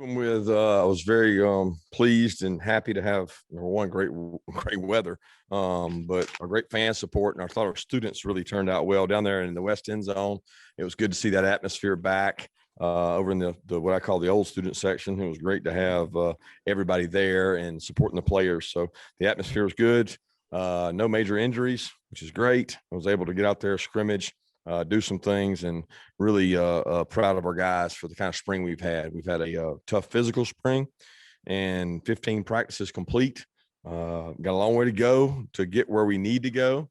With I was very pleased and happy to have number one great weather, but a great fan support, and I thought our students really turned out well down there in the West End Zone. It was good to see that atmosphere back over in the what I call the old student section. It was great to have everybody there and supporting the players. So the atmosphere was good. No major injuries, which is great. I was able to get out there, scrimmage, do some things, and really proud of our guys for the kind of spring we've had. We've had a tough physical spring and 15 practices complete. Got a long way to go to get where we need to go.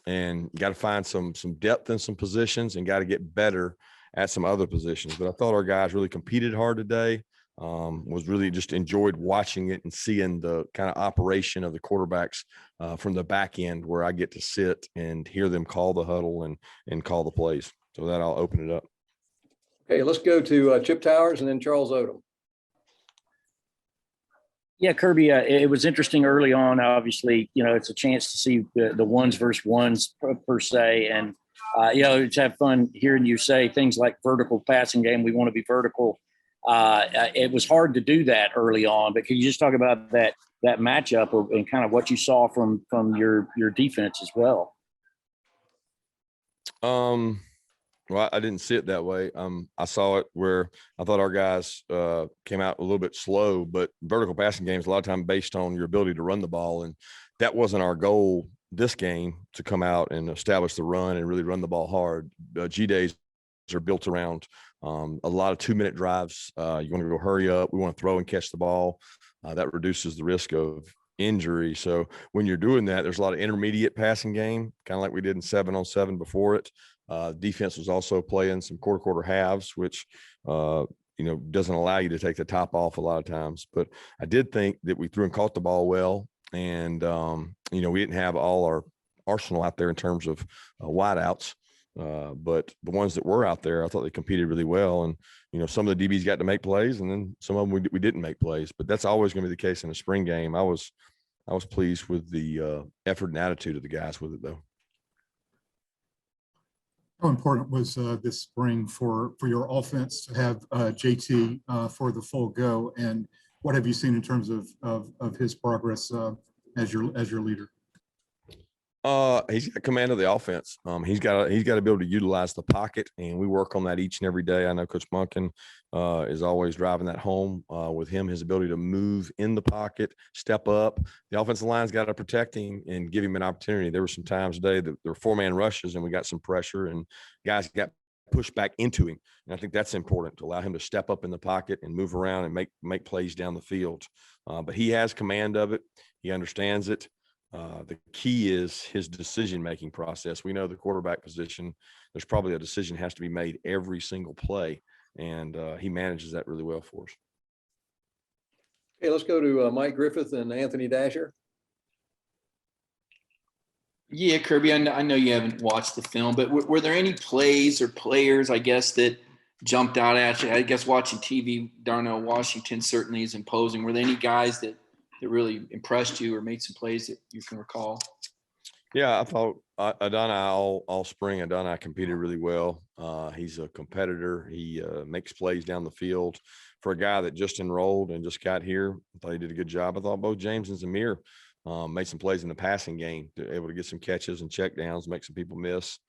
And got to find some depth in some positions and got to get better at some other positions. But I thought our guys really competed hard today. Was really just enjoyed watching it and seeing the kind of operation of the quarterbacks from the back end, where I get to sit and hear them call the huddle and call the plays. So that I'll open it up. Okay, let's go to Chip Towers and then Charles Odom. Yeah, Kirby, it was interesting early on. Obviously, it's a chance to see the ones versus ones per se. And, it's have fun hearing you say things like vertical passing game. We want to be vertical. It was hard to do that early on, but can you just talk about that matchup and kind of what you saw from your defense as well? Well, I didn't see it that way. I saw it where I thought our guys came out a little bit slow, but vertical passing games a lot of time based on your ability to run the ball, and that wasn't our goal this game, to come out and establish the run and really run the ball hard. G-days are built around a lot of 2-minute drives. You want to go hurry up. We want to throw and catch the ball. That reduces the risk of injury. So when you're doing that, there's a lot of intermediate passing game, kind of like we did in 7-on-7 before it. Defense was also playing some quarter halves, which doesn't allow you to take the top off a lot of times. But I did think that we threw and caught the ball well, and we didn't have all our arsenal out there in terms of wideouts. But the ones that were out there, I thought they competed really well. And, some of the DBs got to make plays, and then some of them we didn't make plays. But that's always going to be the case in a spring game. I was pleased with the effort and attitude of the guys with it, though. How important was this spring for your offense to have JT for the full go? And what have you seen in terms of his progress as your leader? He's got command of the offense. He's got to be able to utilize the pocket, and we work on that each and every day. I know Coach Munkin is always driving that home with him, his ability to move in the pocket, step up. The offensive line's got to protect him and give him an opportunity. There were some times today that there were 4-man rushes, and we got some pressure, and guys got pushed back into him. And I think that's important, to allow him to step up in the pocket and move around and make plays down the field. But he has command of it. He understands it. The key is his decision-making process. We know the quarterback position, there's probably a decision has to be made every single play, and he manages that really well for us. Okay, let's go to Mike Griffith and Anthony Dasher. Yeah, Kirby, I know you haven't watched the film, but were there any plays or players, I guess, that jumped out at you? I guess watching TV, Darnell Washington certainly is imposing. Were there any guys that really impressed you or made some plays that you can recall? Yeah, I thought Adonai all spring. Adonai competed really well. He's a competitor. He makes plays down the field. For a guy that just enrolled and just got here, I thought he did a good job. I thought both James and Zamir made some plays in the passing game, able to get some catches and check downs, make some people miss.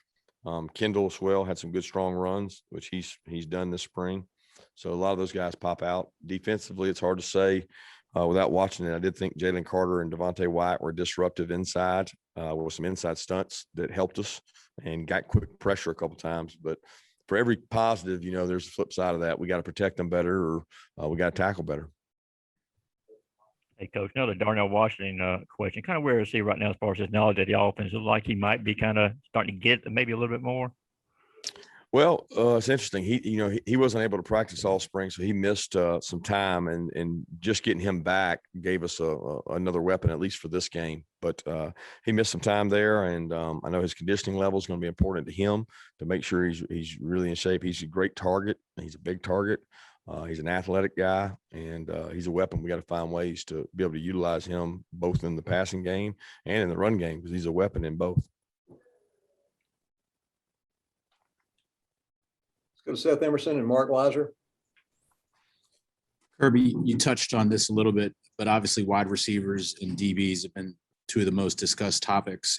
Kendall as well had some good strong runs, which he's done this spring. So a lot of those guys pop out. Defensively, it's hard to say. Without watching it, I did think Jalen Carter and Devontae White were disruptive inside with some inside stunts that helped us and got quick pressure a couple times. But for every positive, there's the flip side of that. We got to protect them better, or we got to tackle better. Hey, Coach, another Darnell Washington question. Kind of where is he right now as far as his knowledge of the offense? Looks like he might be kind of starting to get maybe a little bit more. Well, it's interesting. He wasn't able to practice all spring, so he missed some time, and just getting him back gave us another weapon, at least for this game. But he missed some time there, and I know his conditioning level is going to be important to him to make sure he's really in shape. He's a great target. He's a big target. He's an athletic guy, and he's a weapon. We got to find ways to be able to utilize him both in the passing game and in the run game, because he's a weapon in both. Let's go to Seth Emerson and Mark Weiser. Kirby, you touched on this a little bit, but obviously wide receivers and DBs have been two of the most discussed topics.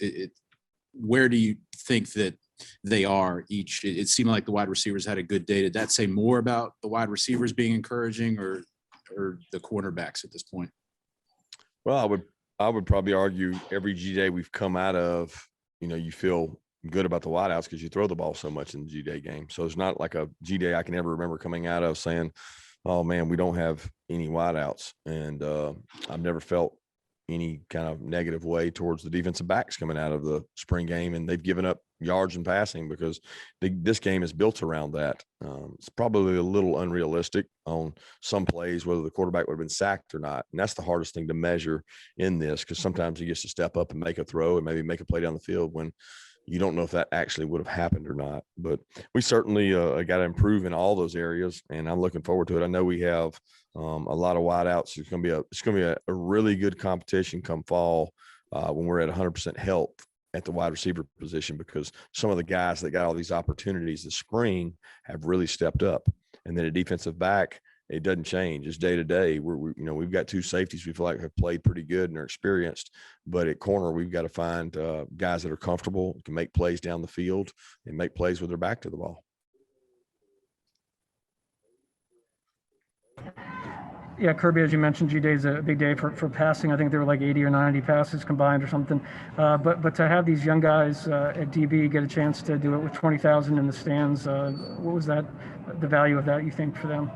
Where do you think that they are each? It seemed like the wide receivers had a good day. Did that say more about the wide receivers being encouraging or the cornerbacks at this point? Well, I would probably argue every G Day we've come out of, you feel good about the wideouts because you throw the ball so much in the G Day game. So it's not like a G Day I can ever remember coming out of saying, oh man, we don't have any wideouts. And I've never felt any kind of negative way towards the defensive backs coming out of the spring game. And they've given up yards in passing because this game is built around that. It's probably a little unrealistic on some plays, whether the quarterback would have been sacked or not. And that's the hardest thing to measure in this, because sometimes he gets to step up and make a throw and maybe make a play down the field when you don't know if that actually would have happened or not. But we certainly got to improve in all those areas, and I'm looking forward to it. I know we have a lot of wideouts. It's going to be a really good competition come fall when we're at 100% health at the wide receiver position, because some of the guys that got all these opportunities this spring have really stepped up. And then a defensive back, it doesn't change. It's day to day. We've got two safeties we feel like have played pretty good and are experienced, but at corner we've got to find guys that are comfortable, can make plays down the field and make plays with their back to the ball. Yeah, Kirby, as you mentioned, G-Day is a big day for passing. I think there were like 80 or 90 passes combined or something. But to have these young guys at DB get a chance to do it with 20,000 in the stands, what was the value of that, you think, for them?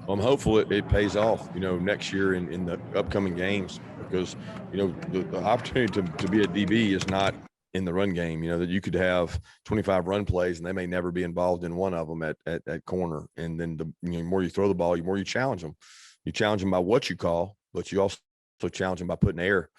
I'm hopeful it pays off, next year in the upcoming games, because, the opportunity to be a DB is not in the run game, that you could have 25 run plays and they may never be involved in one of them at corner. And then the more you throw the ball, the more you challenge them. You challenge them by what you call, but you also challenge them by putting air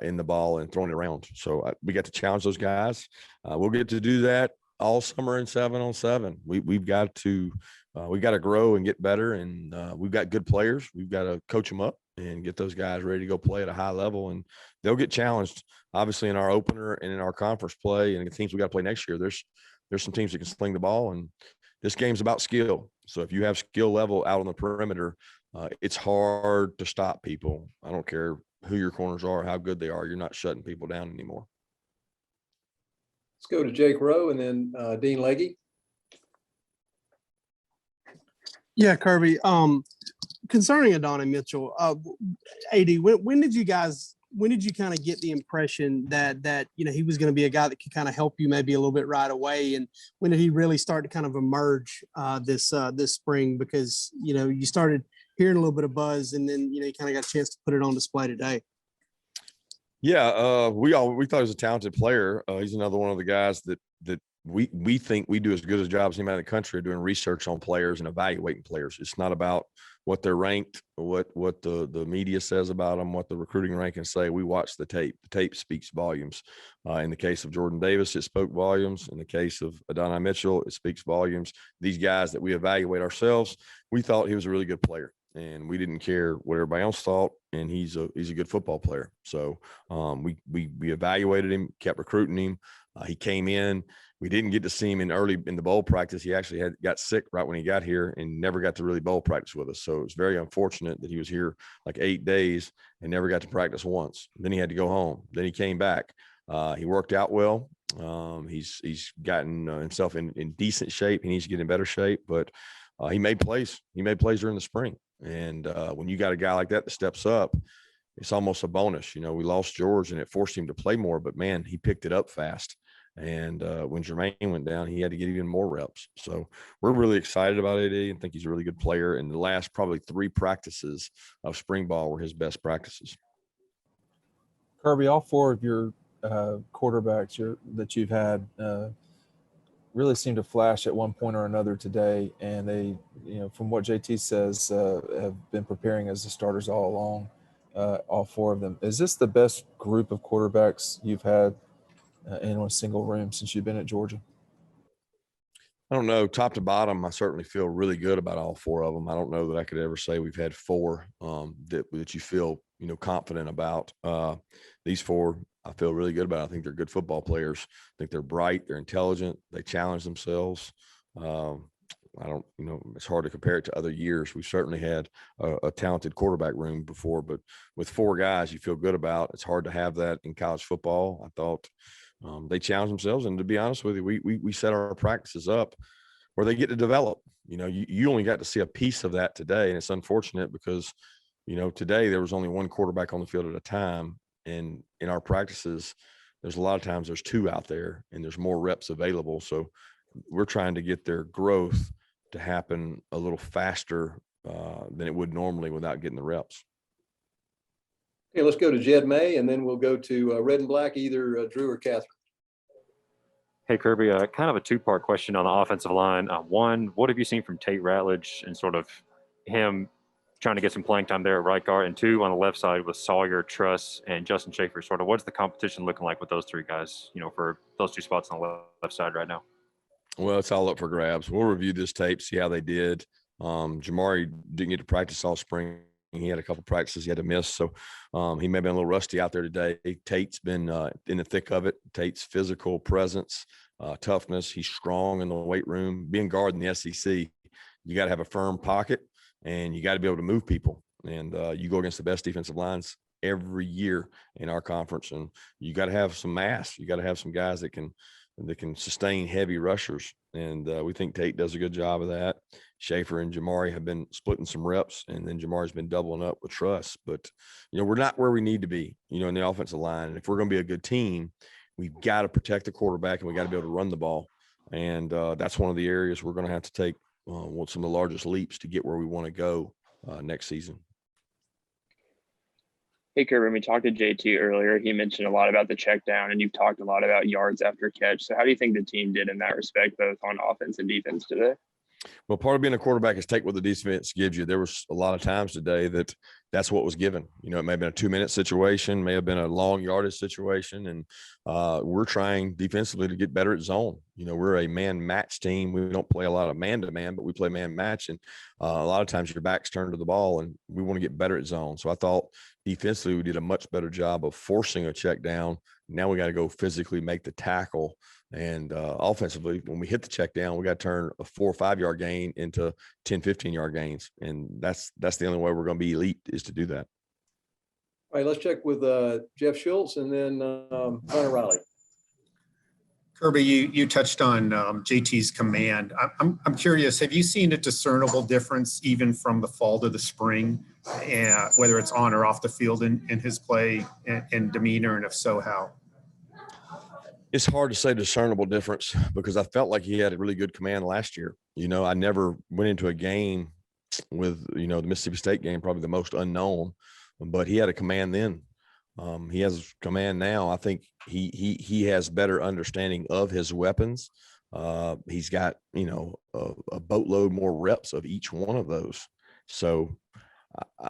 in the ball and throwing it around. So we got to challenge those guys. We'll get to do that all summer in 7-on-7. We've got to grow and get better, and we've got good players. We've got to coach them up and get those guys ready to go play at a high level, and they'll get challenged obviously in our opener and in our conference play and the teams we got to play next year. There's some teams that can sling the ball, and this game's about skill. So if you have skill level out on the perimeter, it's hard to stop people. I don't care who your corners are, how good they are. You're not shutting people down anymore. Let's go to Jake Rowe and then Dean Legge. Yeah, Kirby. Concerning Dontae Mitchell, AD, when did you kind of get the impression that he was going to be a guy that could kind of help you maybe a little bit right away? And when did he really start to kind of emerge this spring? Because you started hearing a little bit of buzz, and then you kind of got a chance to put it on display today. Yeah, we thought he was a talented player. He's another one of the guys that we think we do as good a job as anybody in the country doing research on players and evaluating players. It's not about what they're ranked, what the media says about them, what the recruiting rankings say. We watch the tape. The tape speaks volumes. In the case of Jordan Davis, it spoke volumes. In the case of Dontae Mitchell, it speaks volumes. These guys that we evaluate ourselves, we thought he was a really good player, and we didn't care what everybody else thought. And he's a good football player. So we evaluated him, kept recruiting him. He came in. We didn't get to see him in the bowl practice. He actually got sick right when he got here and never got to really bowl practice with us. So it was very unfortunate that he was here like 8 days and never got to practice once. Then he had to go home. Then he came back. He worked out well. He's gotten himself in decent shape. He needs to get in better shape, but he made plays. He made plays during the spring. And when you got a guy like that steps up, it's almost a bonus. We lost George and it forced him to play more, but man, he picked it up fast. And when Jermaine went down, he had to get even more reps. So we're really excited about AD and think he's a really good player. And the last probably 3 practices of spring ball were his best practices. Kirby, all 4 of your quarterbacks that you've had really seem to flash at one point or another today. And they, from what JT says, have been preparing as the starters all along, all 4 of them. Is this the best group of quarterbacks you've had in a single room since you've been at Georgia? I don't know. Top to bottom, I certainly feel really good about all 4 of them. I don't know that I could ever say we've had 4 that you feel, confident about. These 4, I feel really good about. I think they're good football players. I think they're bright. They're intelligent. They challenge themselves. I don't, it's hard to compare it to other years. We've certainly had a talented quarterback room before, but with 4 guys you feel good about, it's hard to have that in college football. I thought they challenged themselves. And to be honest with you, we set our practices up where they get to develop. You only got to see a piece of that today. And it's unfortunate because, today there was only 1 quarterback on the field at a time. And in our practices, there's a lot of times there's 2 out there and there's more reps available. So we're trying to get their growth to happen a little faster than it would normally without getting the reps. Okay, let's go to Jed May, and then we'll go to Red and Black, either Drew or Catherine. Hey, Kirby, kind of a 2-part question on the offensive line. One, what have you seen from Tate Ratledge and sort of him trying to get some playing time there at right guard? And 2, on the left side with Sawyer, Truss, and Justin Schaefer, sort of what's the competition looking like with those 3 guys, for those 2 spots on the left side right now? Well, it's all up for grabs. We'll review this tape, see how they did. Jamari didn't get to practice all spring. He had a couple practices he had to miss. So he may have been a little rusty out there today. Tate's been in the thick of it. Tate's physical presence, toughness. He's strong in the weight room. Being guard in the SEC, you got to have a firm pocket and you got to be able to move people. And you go against the best defensive lines every year in our conference. And you got to have some mass. You got to have some guys that can sustain heavy rushers. And we think Tate does a good job of that. Schaefer and Jamari have been splitting some reps, and then Jamari's been doubling up with Truss. But, we're not where we need to be, in the offensive line. And if we're going to be a good team, we've got to protect the quarterback and we got to be able to run the ball. And that's one of the areas we're going to have to take some of the largest leaps to get where we want to go next season. Hey, Kirby, we talked to JT earlier. He mentioned a lot about the check down, and you've talked a lot about yards after catch. So how do you think the team did in that respect, both on offense and defense today? Well, part of being a quarterback is take what the defense gives you. There was a lot of times today that's what was given. It may have been a 2-minute situation, may have been a long yardage situation. And we're trying defensively to get better at zone. We're a man match team. We don't play a lot of man to man, but we play man match. And a lot of times your back's turned to the ball and we want to get better at zone. So I thought defensively, we did a much better job of forcing a check down. Now we got to go physically make the tackle. And offensively, when we hit the check down, we got to turn a 4 or 5 yard gain into 10, 15 yard gains. And that's the only way we're going to be elite is to do that. All right, let's check with Jeff Schultz and then Hunter Riley. Kirby, you touched on JT's command. I'm curious, have you seen a discernible difference even from the fall to the spring, whether it's on or off the field in his play and demeanor, and if so, how? It's hard to say discernible difference because I felt like he had a really good command last year. I never went into a game with, the Mississippi State game, probably the most unknown, but he had a command then. He has command now. I think he has better understanding of his weapons. He's got, a boatload more reps of each one of those. So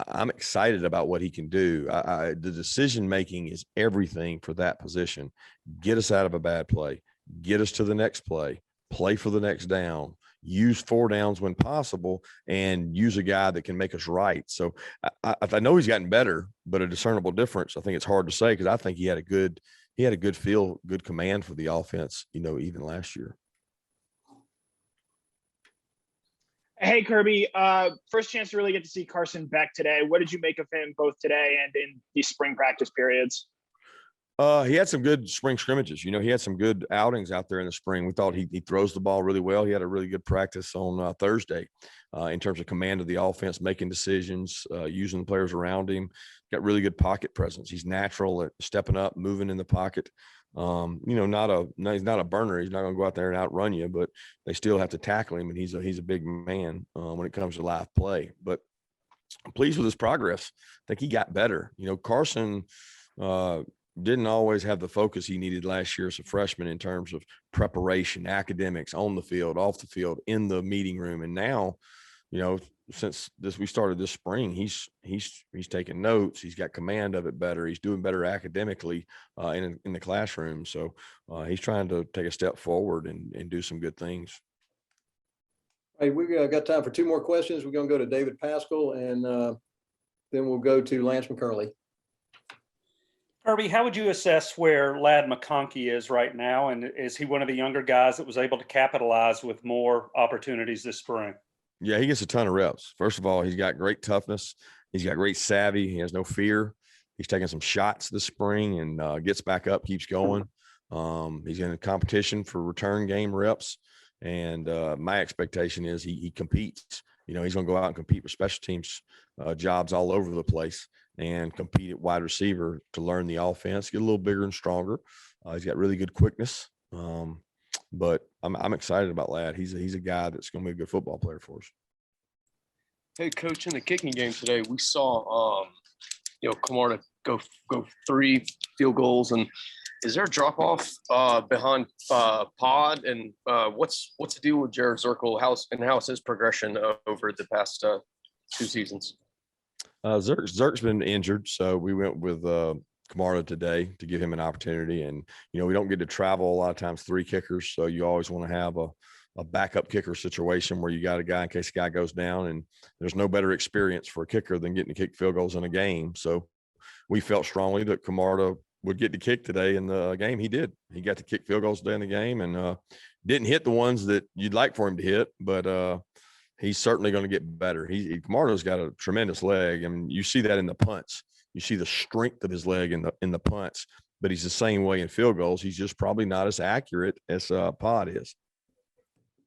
I'm excited about what he can do. The decision-making is everything for that position. Get us out of a bad play, get us to the next play for the next down, use 4 downs when possible, and use a guy that can make us right. So I know he's gotten better, but a discernible difference, I think it's hard to say because I think he had a good feel, good command for the offense, even last year. Hey, Kirby, first chance to really get to see Carson Beck today. What did you make of him both today and in these spring practice periods? He had some good spring scrimmages. He had some good outings out there in the spring. We thought he throws the ball really well. He had a really good practice on Thursday in terms of command of the offense, making decisions, using the players around him. Got really good pocket presence. He's natural at stepping up, moving in the pocket. He's not a burner. He's not going to go out there and outrun you, but they still have to tackle him. And he's a big man when it comes to live play, but I'm pleased with his progress. I think he got better. Carson didn't always have the focus he needed last year as a freshman in terms of preparation, academics, on the field, off the field, in the meeting room. And now, since we started this spring, he's taking notes. He's got command of it better. He's doing better academically in the classroom. So he's trying to take a step forward and do some good things. All right, we've got time for 2 more questions. We're going to go to David Pascal, and then we'll go to Lance McCurley. Kirby, how would you assess where Lad McConkey is right now? And is he one of the younger guys that was able to capitalize with more opportunities this spring? Yeah, he gets a ton of reps. First of all, he's got great toughness. He's got great savvy. He has no fear. He's taking some shots this spring and gets back up, keeps going. He's in a competition for return game reps. And my expectation is he competes. You know, he's going to go out and compete for special teams jobs all over the place and compete at wide receiver to learn the offense, get a little bigger and stronger. He's got really good quickness. But I'm excited about Lad. He's a guy that's going to be a good football player for us. Hey, Coach, in the kicking game today, we saw Camarda go 3 field goals, and is there a drop off behind Pod? And what's the deal with Jared Zirkle? How's his progression over the past 2 seasons? Zerk's been injured, so we went with Camarda today to give him an opportunity. And we don't get to travel a lot of times 3 kickers, so you always want to have a backup kicker situation where you got a guy in case a guy goes down, and there's no better experience for a kicker than getting to kick field goals in a game. So we felt strongly that Camarda would get to kick today in the game. He did. He got to kick field goals today in the game and didn't hit the ones that you'd like for him to hit, but he's certainly going to get better. Camarda's got a tremendous leg. I mean, you see that in the punts. You see the strength of his leg in the punts, but he's the same way in field goals. He's just probably not as accurate as Pod is.